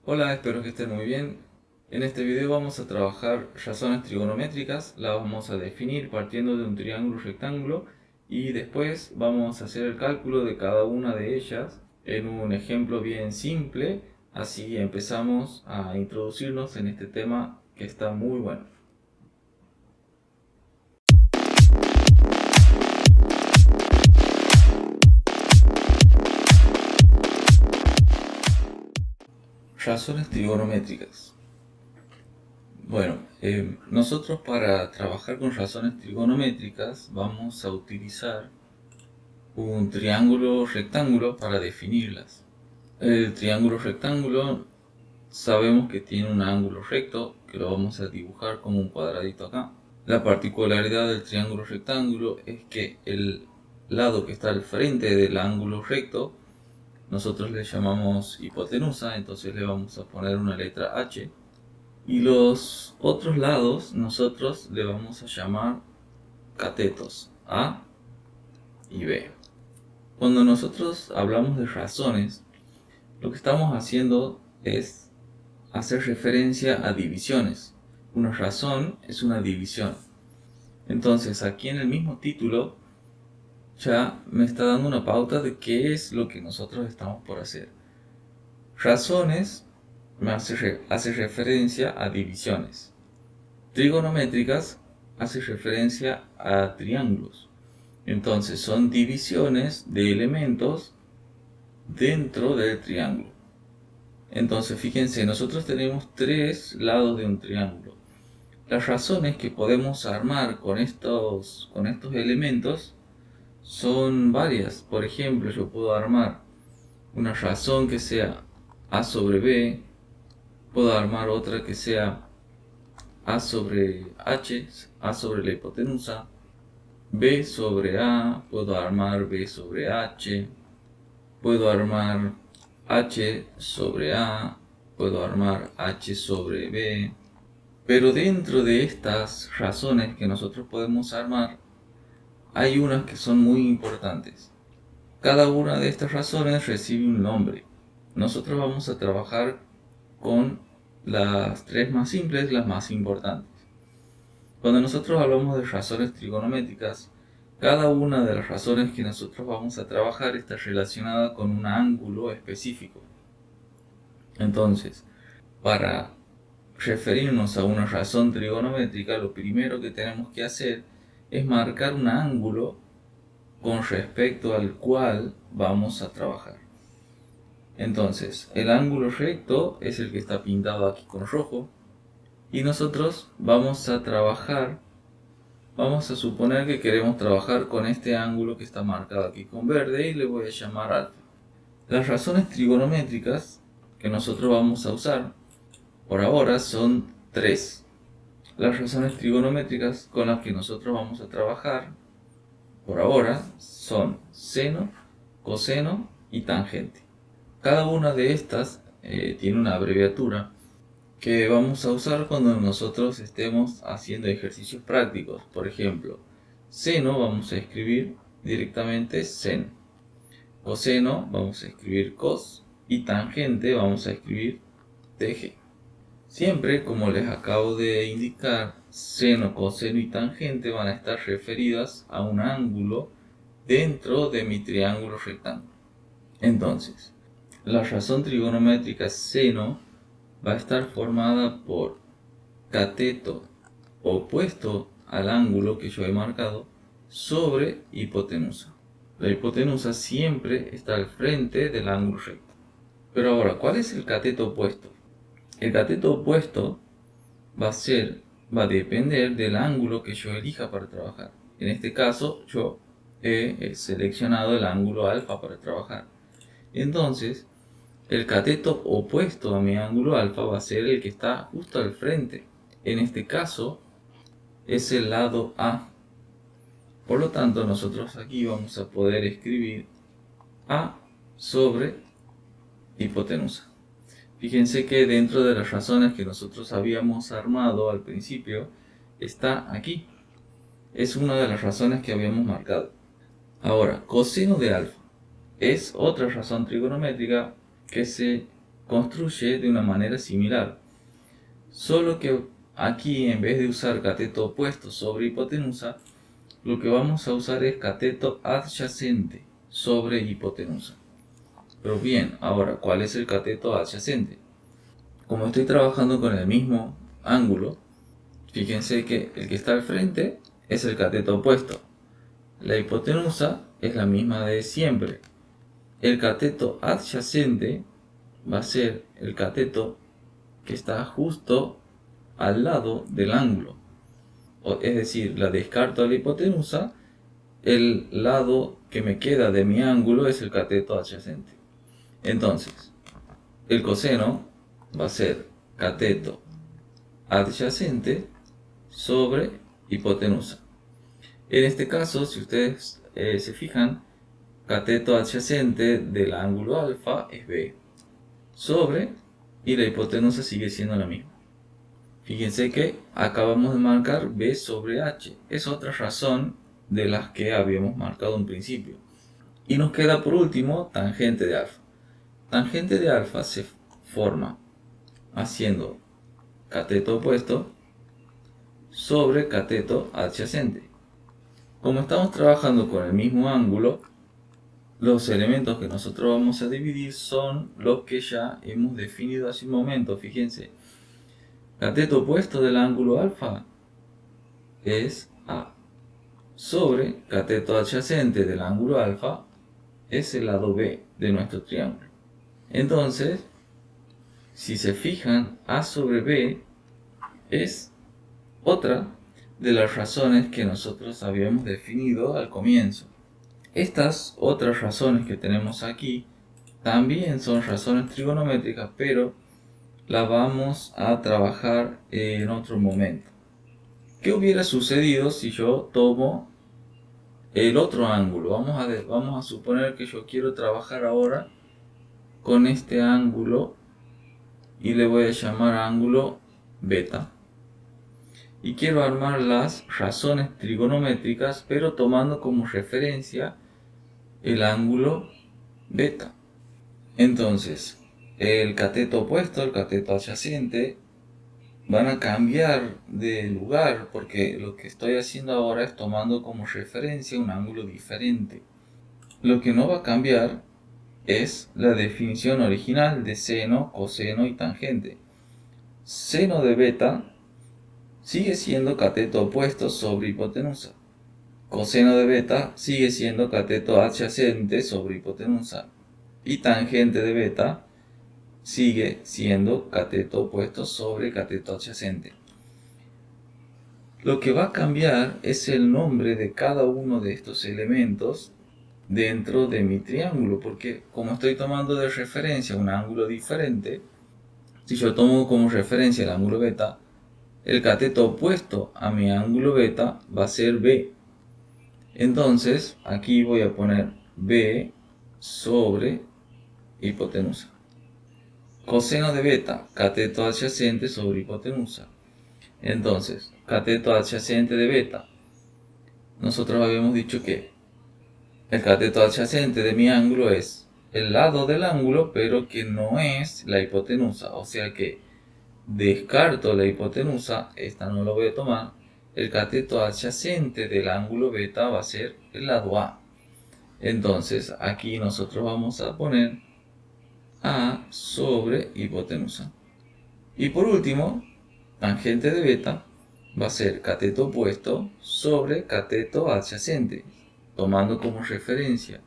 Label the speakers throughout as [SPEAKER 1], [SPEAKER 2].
[SPEAKER 1] Hola, espero que estén muy bien. En este video vamos a trabajar razones trigonométricas, las vamos a definir partiendo de un triángulo rectángulo y después vamos a hacer el cálculo de cada una de ellas en un ejemplo bien simple, así empezamos a introducirnos en este tema que está muy bueno. Razones trigonométricas. Bueno, nosotros para trabajar con razones trigonométricas vamos a utilizar un triángulo rectángulo para definirlas. El triángulo rectángulo sabemos que tiene un ángulo recto, que lo vamos a dibujar como un cuadradito acá. La particularidad del triángulo rectángulo es que el lado que está al frente del ángulo recto nosotros le llamamos hipotenusa, entonces le vamos a poner una letra H. Y los otros lados nosotros le vamos a llamar catetos, A y B. Cuando nosotros hablamos de razones, lo que estamos haciendo es hacer referencia a divisiones. Una razón es una división. Entonces, aquí en el mismo título ya me está dando una pauta de qué es lo que nosotros estamos por hacer. Razones hace referencia a divisiones. Trigonométricas hace referencia a triángulos. Entonces, son divisiones de elementos dentro del triángulo. Entonces, fíjense, nosotros tenemos tres lados de un triángulo. Las razones que podemos armar con estos elementos son varias. Por ejemplo, yo puedo armar una razón que sea a sobre b, puedo armar otra que sea a sobre h, a sobre la hipotenusa, b sobre a, puedo armar b sobre h, puedo armar h sobre a, puedo armar h sobre b. Pero dentro de estas razones que nosotros podemos armar, hay unas que son muy importantes. Cada una de estas razones recibe un nombre. Nosotros vamos a trabajar con las tres más simples, las más importantes. Cuando nosotros hablamos de razones trigonométricas, cada una de las razones que nosotros vamos a trabajar está relacionada con un ángulo específico. Entonces, para referirnos a una razón trigonométrica, lo primero que tenemos que hacer es marcar un ángulo con respecto al cual vamos a trabajar. Entonces, el ángulo recto es el que está pintado aquí con rojo y nosotros vamos a trabajar, vamos a suponer que queremos trabajar con este ángulo que está marcado aquí con verde y le voy a llamar alfa. Las razones trigonométricas que nosotros vamos a usar por ahora son tres. Las razones trigonométricas con las que nosotros vamos a trabajar por ahora son seno, coseno y tangente. Cada una de estas tiene una abreviatura que vamos a usar cuando nosotros estemos haciendo ejercicios prácticos. Por ejemplo, seno vamos a escribir directamente sen, coseno vamos a escribir cos y tangente vamos a escribir tg. Siempre, como les acabo de indicar, seno, coseno y tangente van a estar referidas a un ángulo dentro de mi triángulo rectángulo. Entonces, la razón trigonométrica seno va a estar formada por cateto opuesto al ángulo que yo he marcado sobre hipotenusa. La hipotenusa siempre está al frente del ángulo recto. Pero ahora, ¿cuál es el cateto opuesto? El cateto opuesto va a depender del ángulo que yo elija para trabajar. En este caso, yo he seleccionado el ángulo alfa para trabajar. Entonces, el cateto opuesto a mi ángulo alfa va a ser el que está justo al frente. En este caso, es el lado A. Por lo tanto, nosotros aquí vamos a poder escribir A sobre hipotenusa. Fíjense que dentro de las razones que nosotros habíamos armado al principio, está aquí. Es una de las razones que habíamos marcado. Ahora, coseno de alfa es otra razón trigonométrica que se construye de una manera similar. Solo que aquí, en vez de usar cateto opuesto sobre hipotenusa, lo que vamos a usar es cateto adyacente sobre hipotenusa. Pero bien, ahora, ¿cuál es el cateto adyacente? Como estoy trabajando con el mismo ángulo, fíjense que el que está al frente es el cateto opuesto. La hipotenusa es la misma de siempre. El cateto adyacente va a ser el cateto que está justo al lado del ángulo. Es decir, la descarto a la hipotenusa, el lado que me queda de mi ángulo es el cateto adyacente. Entonces, el coseno va a ser cateto adyacente sobre hipotenusa. En este caso, si ustedes se fijan, cateto adyacente del ángulo alfa es B sobre, y la hipotenusa sigue siendo la misma. Fíjense que acabamos de marcar B sobre H. Es otra razón de las que habíamos marcado en principio. Y nos queda por último tangente de alfa. Tangente de alfa se forma haciendo cateto opuesto sobre cateto adyacente. Como estamos trabajando con el mismo ángulo, los elementos que nosotros vamos a dividir son los que ya hemos definido hace un momento. Fíjense, cateto opuesto del ángulo alfa es A, sobre cateto adyacente del ángulo alfa es el lado B de nuestro triángulo. Entonces, si se fijan, A sobre B es otra de las razones que nosotros habíamos definido al comienzo. Estas otras razones que tenemos aquí también son razones trigonométricas, pero las vamos a trabajar en otro momento. ¿Qué hubiera sucedido si yo tomo el otro ángulo? Vamos a suponer que yo quiero trabajar ahora con este ángulo y le voy a llamar ángulo beta. Y quiero armar las razones trigonométricas, pero tomando como referencia el ángulo beta. Entonces, el cateto opuesto, el cateto adyacente, van a cambiar de lugar porque lo que estoy haciendo ahora es tomando como referencia un ángulo diferente. Lo que no va a cambiar es la definición original de seno, coseno y tangente. Seno de beta sigue siendo cateto opuesto sobre hipotenusa. Coseno de beta sigue siendo cateto adyacente sobre hipotenusa. Y tangente de beta sigue siendo cateto opuesto sobre cateto adyacente. Lo que va a cambiar es el nombre de cada uno de estos elementos dentro de mi triángulo, porque como estoy tomando de referencia un ángulo diferente, si yo tomo como referencia el ángulo beta, el cateto opuesto a mi ángulo beta va a ser B. Entonces, aquí voy a poner B sobre hipotenusa. Coseno de beta, cateto adyacente sobre hipotenusa. Entonces, cateto adyacente de beta. Nosotros habíamos dicho que el cateto adyacente de mi ángulo es el lado del ángulo, pero que no es la hipotenusa. O sea que descarto la hipotenusa, esta no la voy a tomar. El cateto adyacente del ángulo beta va a ser el lado A. Entonces, aquí nosotros vamos a poner A sobre hipotenusa. Y por último, tangente de beta va a ser cateto opuesto sobre cateto adyacente, tomando como referencia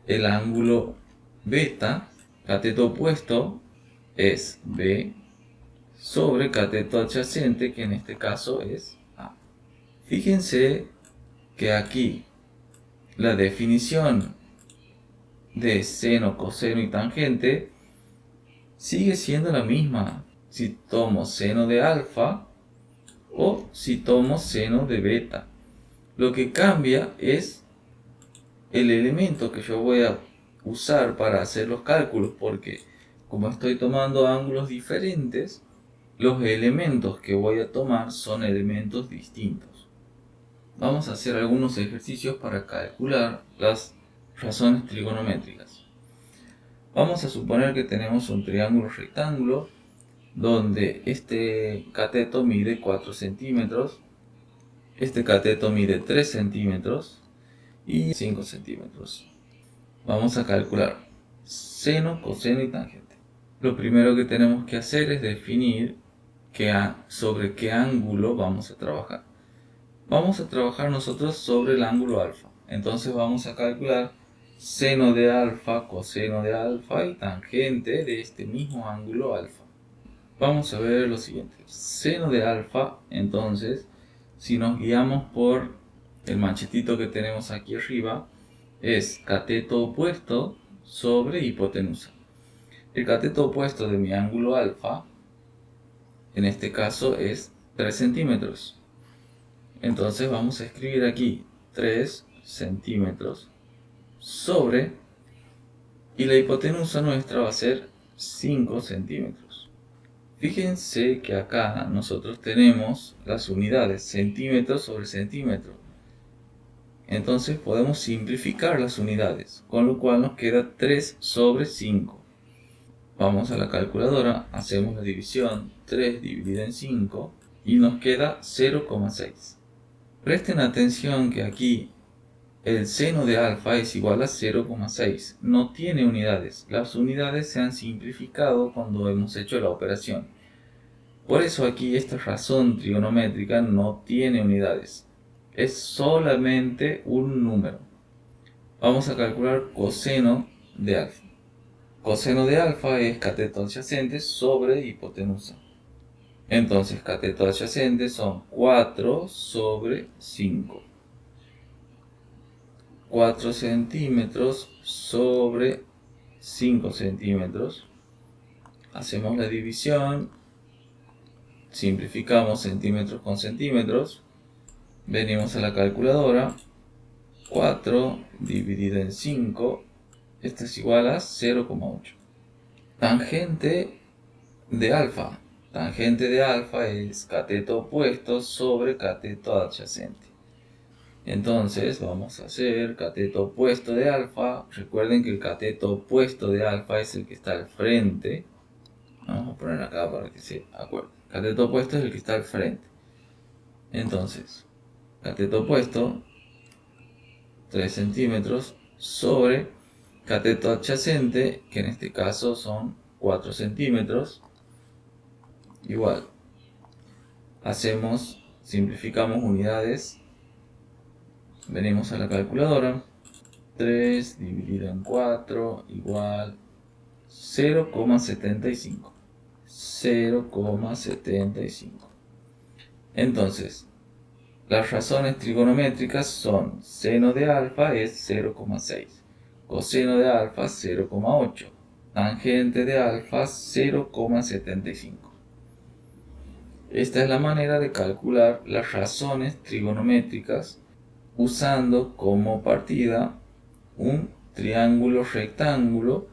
[SPEAKER 1] el ángulo beta. Cateto opuesto es B sobre cateto adyacente, que en este caso es A. Fíjense que aquí la definición de seno, coseno y tangente sigue siendo la misma si tomo seno de alfa o si tomo seno de beta. Lo que cambia es el elemento que yo voy a usar para hacer los cálculos, porque como estoy tomando ángulos diferentes, los elementos que voy a tomar son elementos distintos. Vamos a hacer algunos ejercicios para calcular las razones trigonométricas. Vamos a suponer que tenemos un triángulo rectángulo donde este cateto mide 4 centímetros, este cateto mide 3 centímetros y 5 centímetros. Vamos a calcular seno, coseno y tangente. Lo primero que tenemos que hacer es definir sobre qué ángulo vamos a trabajar. Vamos a trabajar nosotros sobre el ángulo alfa. Entonces vamos a calcular seno de alfa, coseno de alfa y tangente de este mismo ángulo alfa. Vamos a ver lo siguiente. Seno de alfa, entonces, si nos guiamos por el machetito que tenemos aquí arriba, es cateto opuesto sobre hipotenusa. El cateto opuesto de mi ángulo alfa, en este caso, es 3 centímetros. Entonces vamos a escribir aquí 3 centímetros sobre, y la hipotenusa nuestra va a ser 5 centímetros. Fíjense que acá nosotros tenemos las unidades centímetros sobre centímetro. Entonces podemos simplificar las unidades, con lo cual nos queda 3 sobre 5. Vamos a la calculadora, hacemos la división, 3 dividido en 5 y nos queda 0,6. Presten atención que aquí el seno de alfa es igual a 0,6. No tiene unidades. Las unidades se han simplificado cuando hemos hecho la operación. Por eso aquí esta razón trigonométrica no tiene unidades. Es solamente un número. Vamos a calcular coseno de alfa. Coseno de alfa es cateto adyacente sobre hipotenusa. Entonces cateto adyacente son 4 sobre 5. 4 centímetros sobre 5 centímetros. Hacemos la división. Simplificamos centímetros con centímetros. Venimos a la calculadora. 4 dividido en 5. Esto es igual a 0,8. Tangente de alfa. Tangente de alfa es cateto opuesto sobre cateto adyacente. Entonces vamos a hacer cateto opuesto de alfa. Recuerden que el cateto opuesto de alfa es el que está al frente. Vamos a poner acá para que se acuerden. Cateto opuesto es el que está al frente. Entonces, cateto opuesto, 3 centímetros sobre cateto adyacente, que en este caso son 4 centímetros. Igual. Simplificamos unidades. Venimos a la calculadora. 3 dividido en 4 igual 0,75. 0,75. Entonces, las razones trigonométricas son seno de alfa es 0,6, coseno de alfa 0,8, tangente de alfa 0,75. Esta es la manera de calcular las razones trigonométricas usando como partida un triángulo rectángulo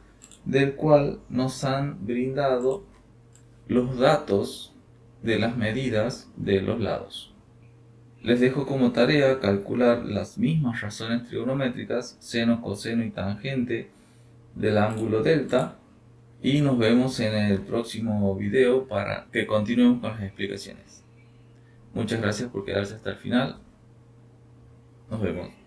[SPEAKER 1] del cual nos han brindado los datos de las medidas de los lados. Les dejo como tarea calcular las mismas razones trigonométricas, seno, coseno y tangente del ángulo delta, y nos vemos en el próximo video para que continuemos con las explicaciones. Muchas gracias por quedarse hasta el final. Nos vemos.